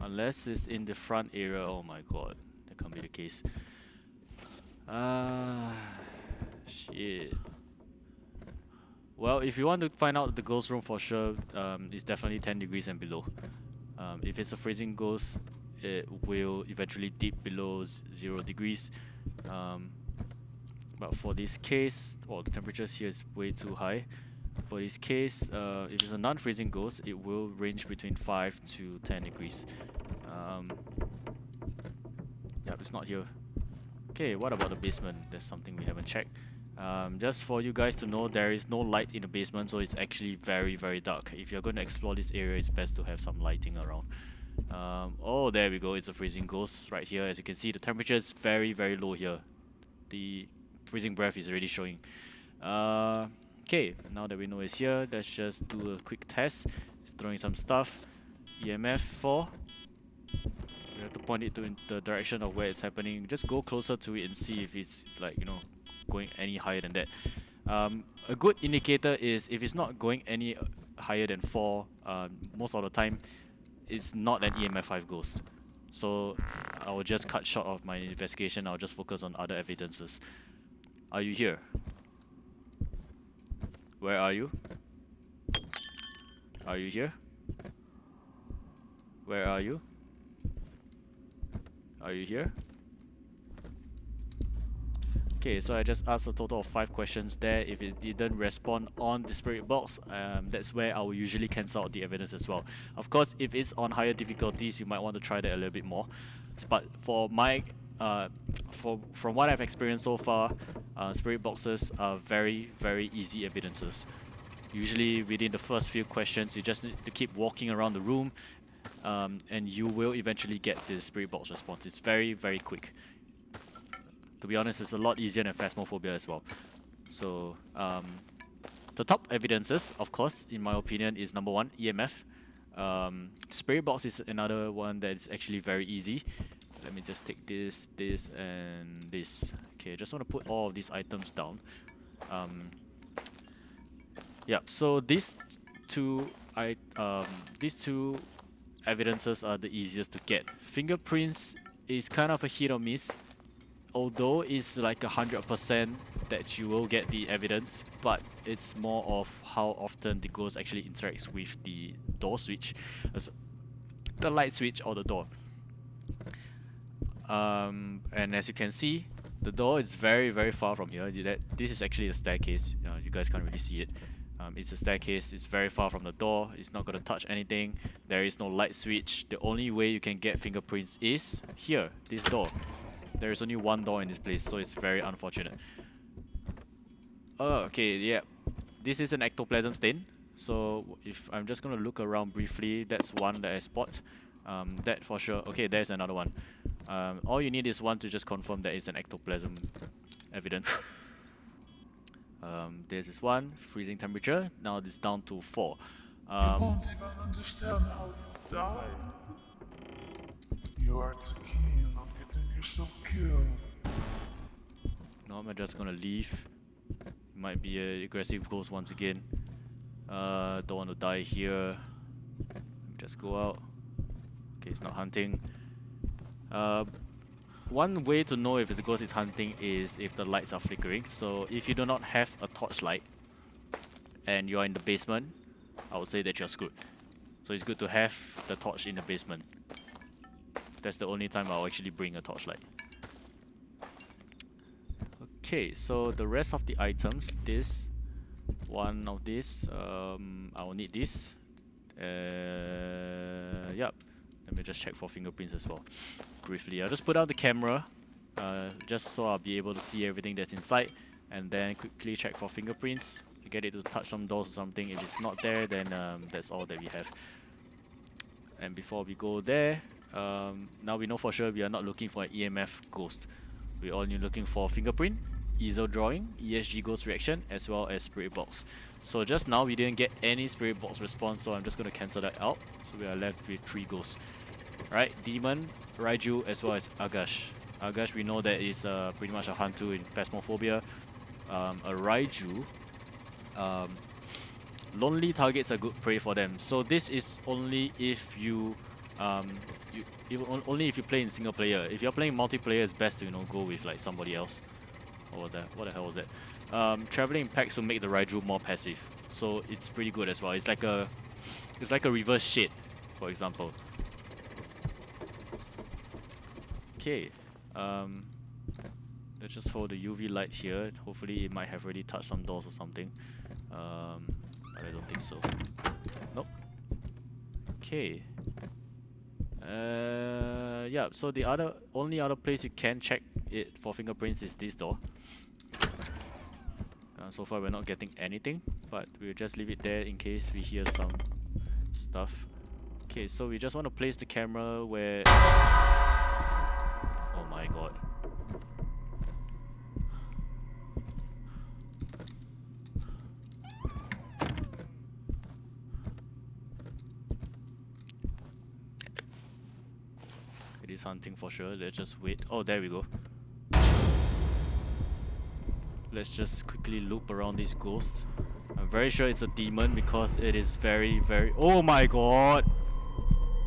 Unless it's in the front area. Oh my god, that can't be the case. Shit. Well, if you want to find out the ghost room for sure, it's definitely 10 degrees and below. If it's a freezing ghost, it will eventually dip below 0 degrees. But for this case, well, the temperatures here is way too high. For this case, if it's a non-freezing ghost, it will range between 5 to 10 degrees. Yeah, it's not here. Okay, what about the basement? That's something we haven't checked. Just for you guys to know, there is no light in the basement, so it's actually very, very dark. If you're going to explore this area, it's best to have some lighting around. Oh, there we go. It's a freezing ghost right here. As you can see, the temperature is very, very low here. The freezing breath is already showing. Okay, now that we know it's here, let's just do a quick test. It's throwing some stuff. EMF 4. You have to point it to the direction of where it's happening. Just go closer to it and see if it's like, you know, going any higher than that. A good indicator is if it's not going any higher than 4, most of the time it's not an EMF 5 ghost. So I will just cut short of my investigation. I'll just focus on other evidences. Are you here? Where are you? Are you here? Where are you? Are you here? Okay, so I just asked a total of 5 questions there. If it didn't respond on the spirit box, that's where I will usually cancel out the evidence as well. Of course, if it's on higher difficulties, you might want to try that a little bit more. But for my, from what I've experienced so far, spirit boxes are very, very easy evidences. Usually within the first few questions, you just need to keep walking around the room, and you will eventually get the spirit box response. It's very, very quick. To be honest, it's a lot easier than Phasmophobia as well. So, the top evidences, of course, in my opinion, is number 1, EMF. Spirit box is another one that is actually very easy. Let me just take this, this, and this. Okay, I just want to put all of these items down. Yeah, so these two evidences are the easiest to get. Fingerprints is kind of a hit or miss. Although it's like 100% that you will get the evidence, but it's more of how often the ghost actually interacts with the door switch, the light switch or the door. And as you can see, the door is very, very far from here. This is actually a staircase. You guys can't really see it. It's a staircase. It's very far from the door. It's not going to touch anything. There is no light switch. The only way you can get fingerprints is here, this door. There is only one door in this place, so it's very unfortunate. Oh, okay, yeah. This is an ectoplasm stain. So if I'm just going to look around briefly, that's one that I spot. That for sure. Okay, there's another one. All you need is one to just confirm that it's an ectoplasm evidence. There's this one, freezing temperature. Now it's down to 4. You won't even understand how you died. You are too keen on getting yourself killed. No, I'm just gonna leave. Might be an aggressive ghost once again. Don't want to die here. Let me just go out. Okay, it's not hunting. One way to know if the ghost is hunting is if the lights are flickering. So if you do not have a torchlight and you're in the basement, I would say that you're screwed. So it's good to have the torch in the basement. That's the only time I'll actually bring a torchlight. Okay, so the rest of the items, this one of this, I will need this. Yep. Let me just check for fingerprints as well. Briefly, I'll just put out the camera, just so I'll be able to see everything that's inside, and then quickly check for fingerprints. Get it to touch some doors or something. If it's not there, then that's all that we have. And before we go there, now we know for sure we are not looking for an EMF ghost. We're only looking for fingerprint, ESO drawing, ESG ghost reaction, as well as spirit box. So just now we didn't get any spirit box response, so I'm just going to cancel that out. So we are left with 3 ghosts. Right, Demon, Raiju, as well as Agash. Agash, we know that is pretty much a Hantu in Phasmophobia. A Raiju, lonely targets are good prey for them. So this is only if you, only if you play in single player. If you're playing multiplayer, it's best to go with like somebody else. What the hell was that? Traveling in packs will make the Raiju more passive, so it's pretty good as well. It's like a reverse shade, for example. Okay, let's just hold the UV light here. Hopefully it might have already touched some doors or something. But I don't think so. Nope. Okay. Yeah, so the only other place you can check it for fingerprints is this door. So far we're not getting anything, but we'll just leave it there in case we hear some stuff. Okay, so we just want to place the camera where... Oh my god. It is hunting for sure. Let's just wait. Oh, there we go. Let's just quickly loop around this ghost. I'm very sure it's a demon because it is very, very... Oh my god!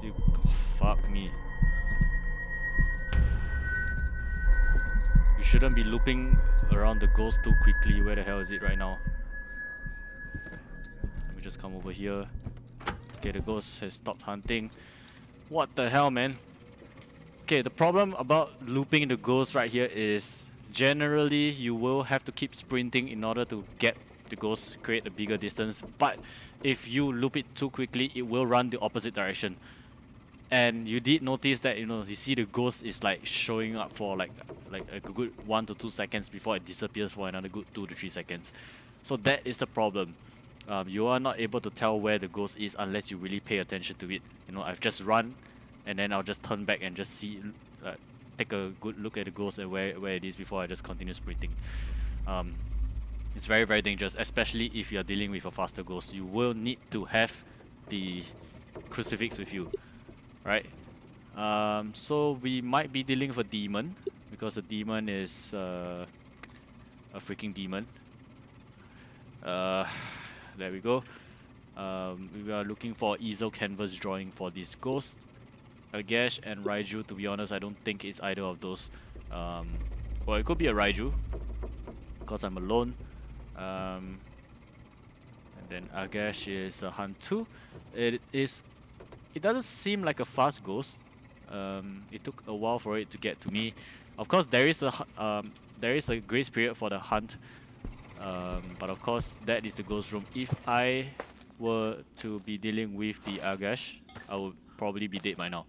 You... Oh, fuck me. You shouldn't be looping around the ghost too quickly. Where the hell is it right now? Let me just come over here. Okay, the ghost has stopped hunting. What the hell, man? Okay, the problem about looping the ghost right here is generally you will have to keep sprinting in order to get the ghost, create a bigger distance. But if you loop it too quickly, it will run the opposite direction. And you did notice that, you see the ghost is like showing up for like a good 1 to 2 seconds before it disappears for another good 2 to 3 seconds. So that is the problem. You are not able to tell where the ghost is unless you really pay attention to it. I've just run, and then I'll just turn back and just see, take a good look at the ghost and where it is before I just continue sprinting. It's very, very dangerous, especially if you're dealing with a faster ghost. You will need to have the crucifix with you, right? So we might be dealing with a demon, because a demon is a freaking demon. There we go. We are looking for ESO canvas drawing for this ghost. Agash and Raiju, to be honest, I don't think it's either of those. Well, it could be a Raiju, because I'm alone. And then Agash is a Hantu. It doesn't seem like a fast ghost. It took a while for it to get to me. Of course, there is a grace period for the hunt. But of course, that is the ghost room. If I were to be dealing with the Agash, I would probably be dead by now,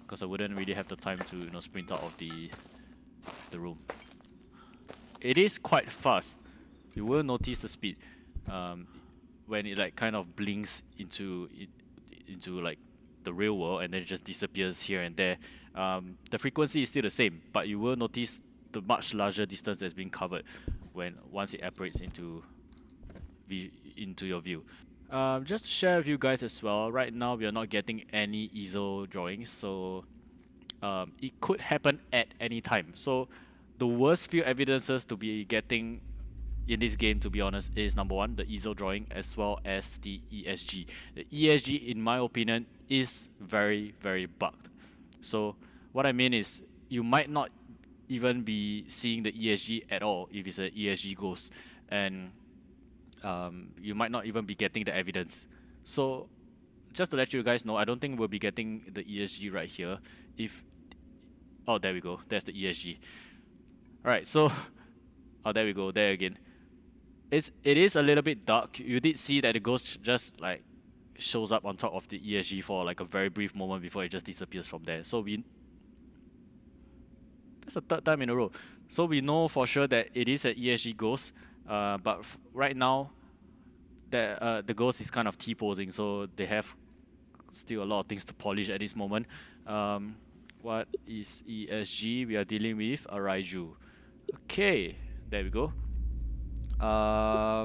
because I wouldn't really have the time to sprint out of the room. It is quite fast. You will notice the speed when it like kind of blinks into like the real world, and then it just disappears here and there. The frequency is still the same, but you will notice the much larger distance that's being covered once it apparates into your view. Just to share with you guys as well, right now we are not getting any ESO drawings, so it could happen at any time. So the worst few evidences to be getting in this game, to be honest, is number 1, the ESO drawing, as well as the ESG. The ESG, in my opinion, is very, very bugged. So what I mean is, you might not even be seeing the ESG at all if it's an ESG ghost, and you might not even be getting the evidence. So just to let you guys know, I don't think we'll be getting the ESG right here. Oh, there we go. That's the ESG. Alright, so Oh, there we go. There again. It is a little bit dark. You did see that the ghost just like shows up on top of the ESG for like a very brief moment before it just disappears from there. So we that's the third time in a row. So we know for sure that it is an ESG ghost. But right now, the ghost is kind of T-posing, so they have still a lot of things to polish at this moment. What is ESG? We are dealing with a Raiju. Okay, there we go.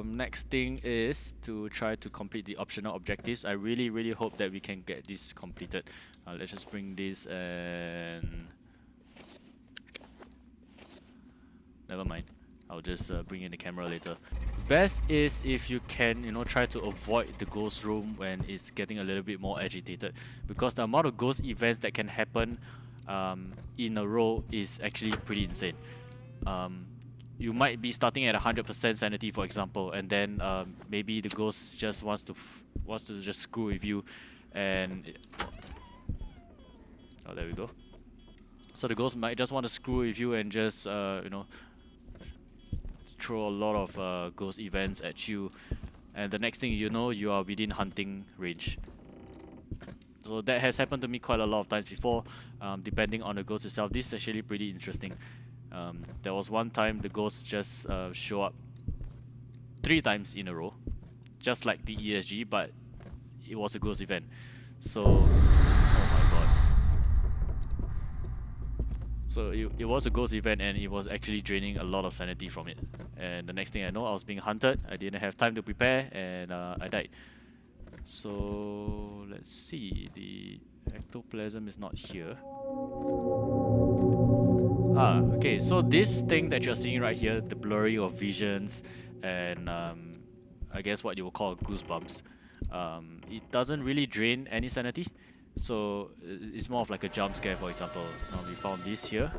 Next thing is to try to complete the optional objectives. I really hope that we can get this completed. Let's just bring this and never mind. I'll just bring in the camera later. Best is if you can, try to avoid the ghost room when it's getting a little bit more agitated, because the amount of ghost events that can happen in a row is actually pretty insane. You might be starting at 100% sanity, for example, and then maybe the ghost just wants to just screw with you, and oh, there we go. So the ghost might just want to screw with you and just throw a lot of ghost events at you, and the next thing you know, you are within hunting range. So that has happened to me quite a lot of times before, depending on the ghost itself. This is actually pretty interesting. There was one time the ghost just show up 3 times in a row, just like the ESG, but it was a ghost event. So, oh my god. So it was a ghost event, and it was actually draining a lot of sanity from it. And the next thing I know, I was being hunted. I didn't have time to prepare, and I died. So let's see. The ectoplasm is not here. Okay. So this thing that you're seeing right here, the blurring of visions, and I guess what you would call goosebumps. It doesn't really drain any sanity. So it's more of like a jump scare, for example. Now we found this here.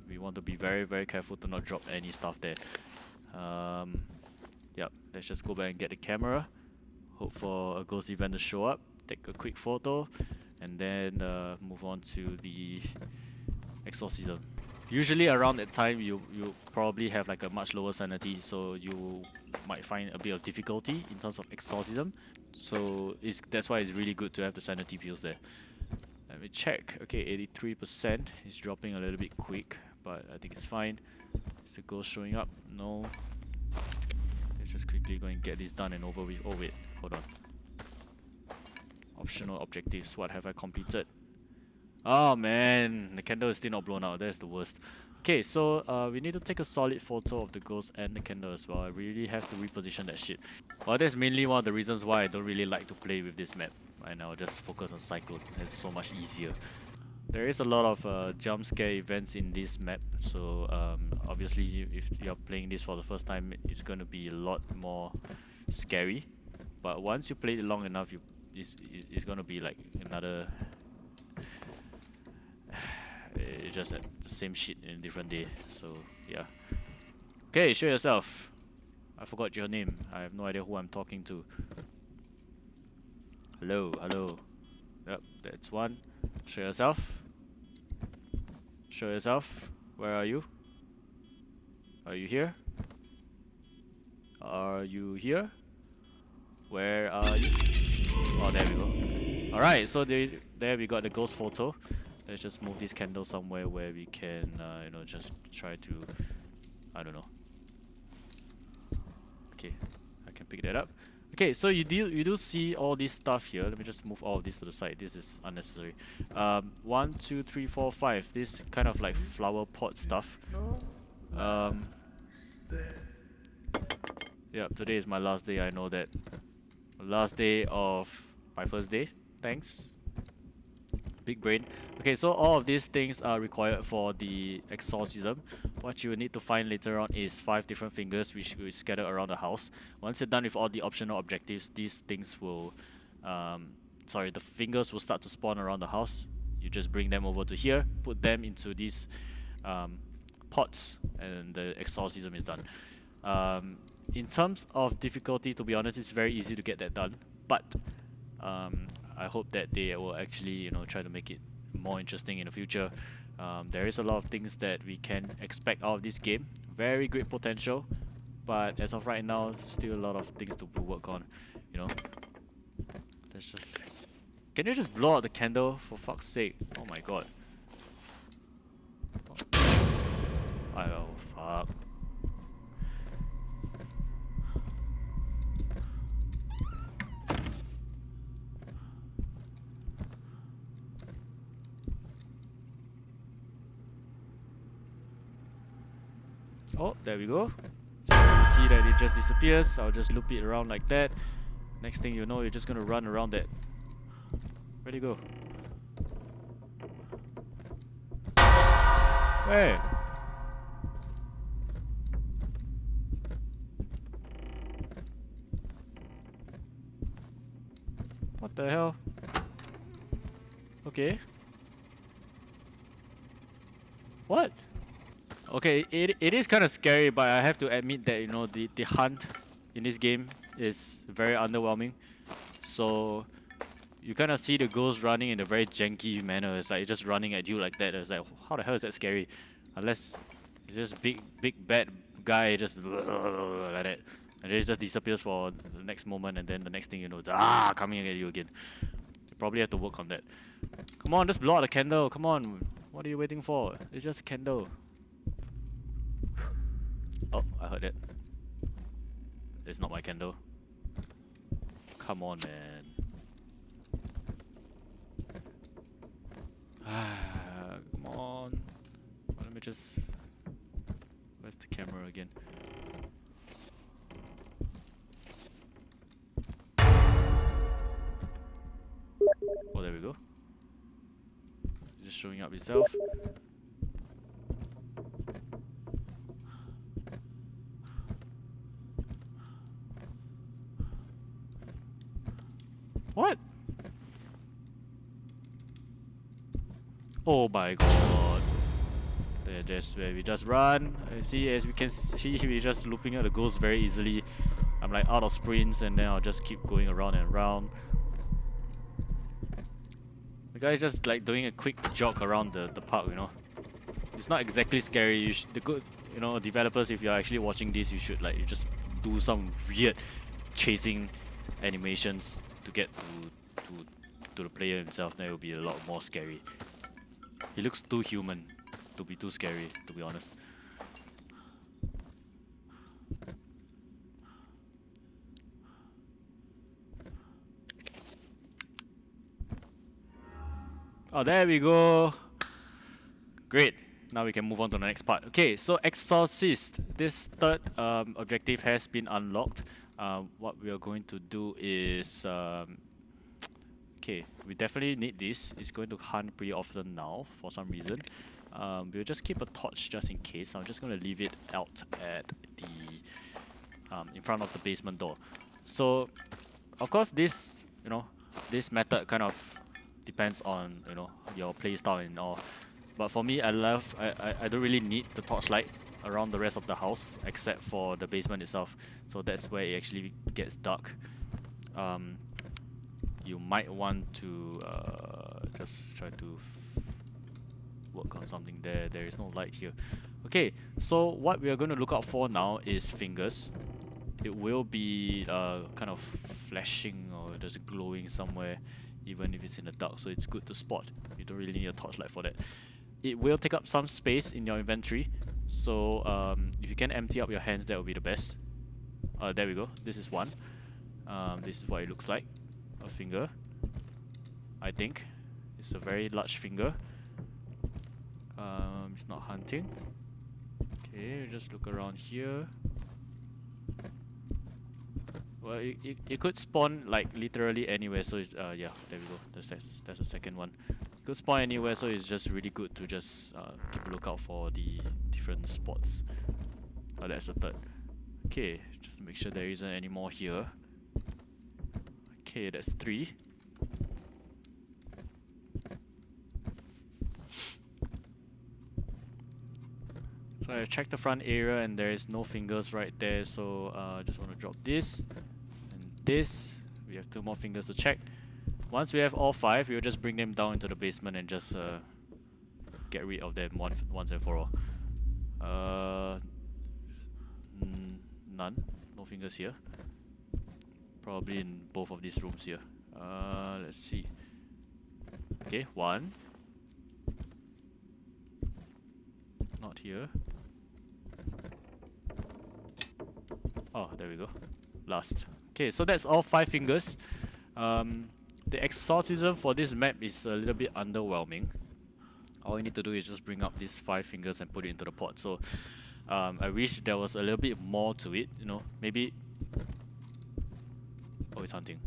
We want to be very careful to not drop any stuff there. Yep, let's just go back and get the camera. Hope for a ghost event to show up. Take a quick photo, and then move on to the exorcism. Usually around that time, you probably have like a much lower sanity, so you might find a bit of difficulty in terms of exorcism. So that's why it's really good to have the sanity pills there. Let me check. Okay, 83%. It's dropping a little bit quick, but I think it's fine. Is the ghost showing up? No. Let's just quickly go and get this done and over with. Oh wait, hold on. Optional objectives. What have I completed? Oh man, the candle is still not blown out. That's the worst. Okay, so we need to take a solid photo of the ghost and the candle as well. I really have to reposition that shit. Well, that's mainly one of the reasons why I don't really like to play with this map. And I'll just focus on Cyclone. It's so much easier. There is a lot of jump scare events in this map, so obviously if you're playing this for the first time, it's going to be a lot more scary. But once you play it long enough, it's going to be like another... It's just the same shit in a different day, so yeah. Okay, show yourself. I forgot your name. I have no idea who I'm talking to. Hello. Yep, that's one. Show yourself. Show yourself. Where are you? Are you here? Are you here? Where are you? Oh, there we go. Alright, so there we got the ghost photo. Let's just move this candle somewhere where we can, just try to, I don't know. Okay, I can pick that up. Okay, so you do see all this stuff here. Let me just move all of this to the side. This is unnecessary. 1, 2, 3, 4, 5. This kind of like flower pot stuff. Yeah, today is my last day. I know that. Last day of my first day. Thanks. Big brain. Okay, so all of these things are required for the exorcism. What you will need to find later on is 5 different fingers which will be scattered around the house. Once you're done with all the optional objectives, these things will the fingers will start to spawn around the house. You just bring them over to here, put them into these pots, and the exorcism is done. In terms of difficulty, to be honest, it's very easy to get that done, but I hope that they will actually, try to make it more interesting in the future. There is a lot of things that we can expect out of this game. very great potential, but as of right now, still a lot of things to work on. You know, let's just. Can you just blow out the candle for fuck's sake? Oh my god. Oh fuck. Oh, there we go. So you see that it just disappears. I'll just loop it around like that. Next thing you know, you're just gonna run around that. Where'd he go? Where? What the hell? Okay. What? Okay, it is kind of scary, but I have to admit that, you know, the hunt in this game is very underwhelming. So you kind of see the ghost running in a very janky manner. It's like just running at you like that. It's like, how the hell is that scary? Unless it's just big bad guy just like that, and then it just disappears for the next moment, and then the next thing you know, it's coming at you again. You probably have to work on that. Come on, just blow out the candle. Come on, what are you waiting for? It's just a candle. Oh, I heard that. It's not my candle. Come on, man. Come on. Let me just... Where's the camera again? Oh, there we go. Just showing up itself. What? Oh my god. There's where we just run. See, as we can see, we're just looping out the ghost very easily. I'm like out of sprints, and then I'll just keep going around and around. The guy's just like doing a quick jog around the park, you know. It's not exactly scary. The good, you know, developers, if you're actually watching this, you should like you just do some weird chasing animations to get to the player himself. Then it will be a lot more scary. He looks too human to be too scary, to be honest. Oh, there we go. Great. Now we can move on to the next part. Okay, so Exorcist. This third objective has been unlocked. What we are going to do is... okay, we definitely need this. It's going to hunt pretty often now, for some reason. We'll just keep a torch just in case. I'm just going to leave it out at the... in front of the basement door. So, of course, this, you know, this method kind of depends on, you know, your playstyle and all. But for me, I don't really need the torchlight around the rest of the house except for the basement itself. So that's where it actually gets dark. You might want to just try to work on something there. There is no light here. Okay, so what we are going to look out for now is fingers. It will be kind of flashing or just glowing somewhere, even if it's in the dark, so it's good to spot. You don't really need a torchlight for that. It will take up some space in your inventory, so if you can empty up your hands, that will be the best. There we go. This is one. This is what it looks like. A finger. I think it's a very large finger. It's not hunting. Okay, just look around here. Well, it could spawn like literally anywhere. So it's, yeah, there we go. That's the second one. It could spawn anywhere, so it's just really good to just keep a lookout for the different spots. Oh, that's the third. Okay, just to make sure there isn't any more here. Okay, that's 3. So I checked the front area and there is no fingers right there, so just want to drop this and this. We have 2 more fingers to check. Once we have all 5, we'll just bring them down into the basement and just get rid of them once and for all. None. No fingers here. Probably in both of these rooms here. Let's see. Okay, 1. Not here. Oh, there we go. Last. Okay, so that's all 5 fingers. The exorcism for this map is a little bit underwhelming. All you need to do is just bring up these 5 fingers and put it into the pot. So I wish there was a little bit more to it, you know, maybe... Oh, it's hunting.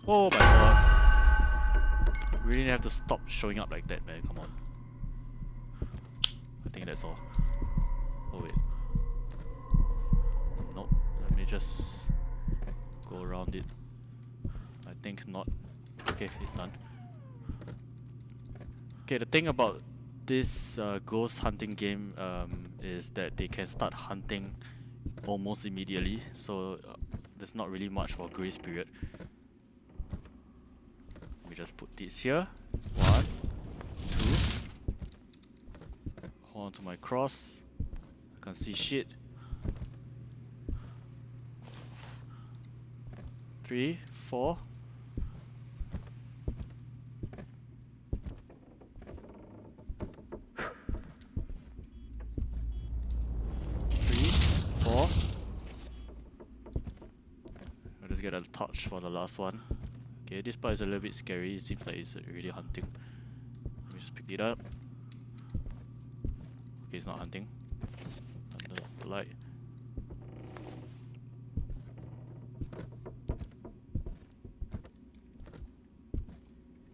Oh my god. We really have to stop showing up like that, man. Come on. I think that's all. Oh wait. Nope. Let me just go around it. I think not. Okay, it's done. Okay, the thing about this ghost hunting game is that they can start hunting almost immediately, so there's not really much for grace period. Let me just put this here. 1, 2. Hold on to my cross. I can't see shit. 3, 4. 3, 4. I'll just get a torch for the last one. Okay, this part is a little bit scary. It seems like it's really hunting. Let me just pick it up. Okay, it's not hunting. Turn the light.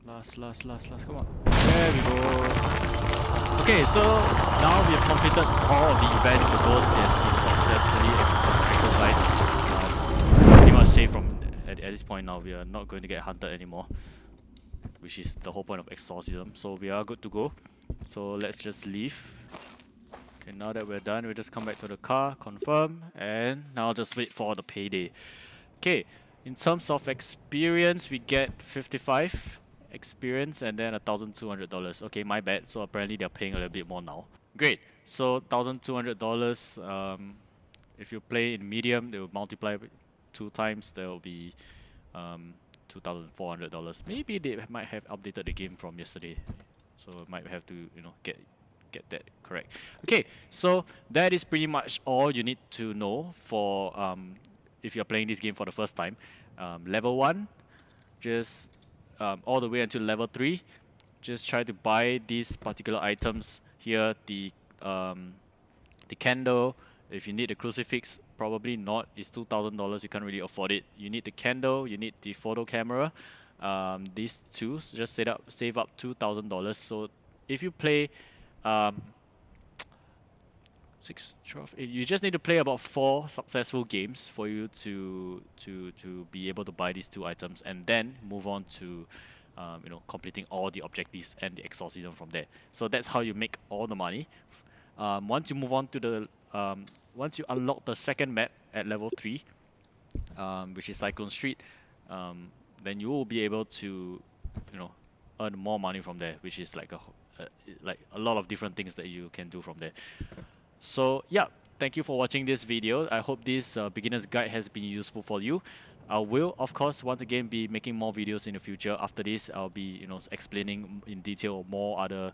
Last, come on. There we go. Okay, so now we have completed all of the events. The ghost has been successfully exorcised. Pretty much safe from at this point now. We are not going to get hunted anymore, which is the whole point of exorcism. So we are good to go. So let's just leave. Okay, now that we're done, we'll just come back to the car, confirm, and now just wait for the payday. Okay, in terms of experience, we get 55 experience and then $1,200. Okay, my bad. So apparently they're paying a little bit more now. Great. So $1,200. If you play in medium, they will multiply 2 times. There will be $2,400. Maybe they might have updated the game from yesterday, so might have to, you know, get that correct. Okay, so that is pretty much all you need to know for if you're playing this game for the first time. Level 1, just all the way until level 3, just try to buy these particular items here. The candle. If you need the crucifix, probably not. It's $2,000. You can't really afford it. You need the candle. You need the photo camera. These two, just save up $2,000. So if you play 6, 12, 8, you just need to play about 4 successful games for you to be able to buy these 2 items, and then move on to you know, completing all the objectives and the exorcism from there. So that's how you make all the money. Once you move on to the once you unlock the second map at level 3, which is Cyclone Street, then you will be able to, you know, earn more money from there, which is like a lot of different things that you can do from there. So yeah, thank you for watching this video. I hope this beginner's guide has been useful for you. I will, of course, once again be making more videos in the future. After this, I'll be, you know, explaining in detail more other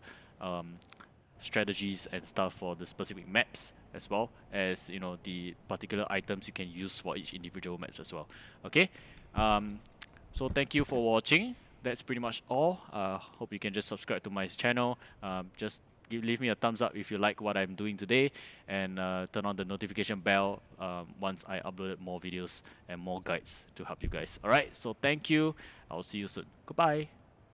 strategies and stuff for the specific maps, as well as, you know, the particular items you can use for each individual maps as well. Okay, so thank you for watching. That's pretty much all. Hope you can just subscribe to my channel. Just leave me a thumbs up if you like what I'm doing today, and turn on the notification bell once I upload more videos and more guides to help you guys. Alright, so thank you. I'll see you soon. Goodbye.